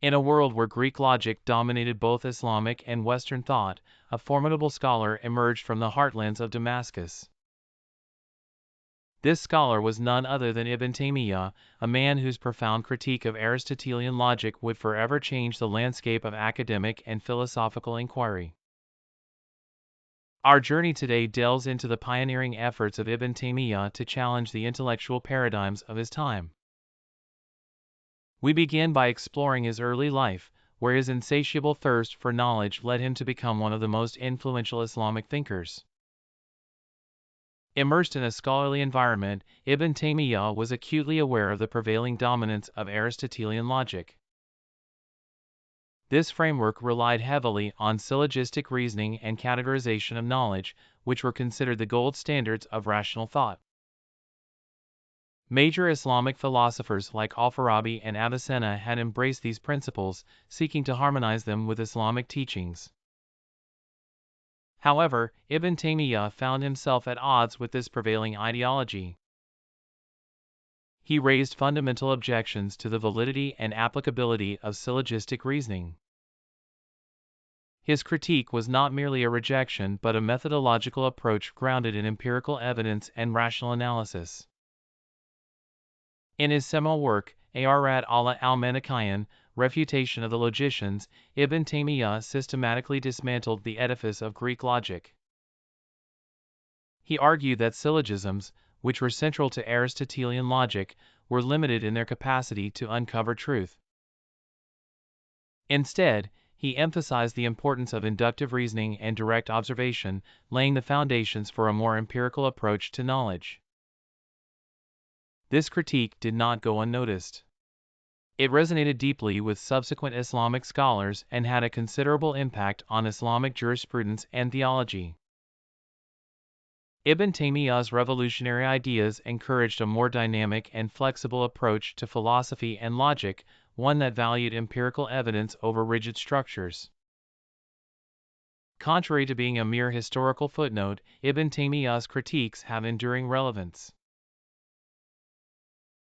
In a world where Greek logic dominated both Islamic and Western thought, a formidable scholar emerged from the heartlands of Damascus. This scholar was none other than Ibn Taymiyyah, a man whose profound critique of Aristotelian logic would forever change the landscape of academic and philosophical inquiry. Our journey today delves into the pioneering efforts of Ibn Taymiyyah to challenge the intellectual paradigms of his time. We begin by exploring his early life, where his insatiable thirst for knowledge led him to become one of the most influential Islamic thinkers. Immersed in a scholarly environment, Ibn Taymiyyah was acutely aware of the prevailing dominance of Aristotelian logic. This framework relied heavily on syllogistic reasoning and categorization of knowledge, which were considered the gold standards of rational thought. Major Islamic philosophers like Al-Farabi and Avicenna had embraced these principles, seeking to harmonize them with Islamic teachings. However, Ibn Taymiyyah found himself at odds with this prevailing ideology. He raised fundamental objections to the validity and applicability of syllogistic reasoning. His critique was not merely a rejection but a methodological approach grounded in empirical evidence and rational analysis. In his seminal work, Ar-Rad ala al-Manichaean, Refutation of the Logicians, Ibn Taymiyyah systematically dismantled the edifice of Greek logic. He argued that syllogisms, which were central to Aristotelian logic, were limited in their capacity to uncover truth. Instead, he emphasized the importance of inductive reasoning and direct observation, laying the foundations for a more empirical approach to knowledge. This critique did not go unnoticed. It resonated deeply with subsequent Islamic scholars and had a considerable impact on Islamic jurisprudence and theology. Ibn Taymiyyah's revolutionary ideas encouraged a more dynamic and flexible approach to philosophy and logic, one that valued empirical evidence over rigid structures. Contrary to being a mere historical footnote, Ibn Taymiyyah's critiques have enduring relevance.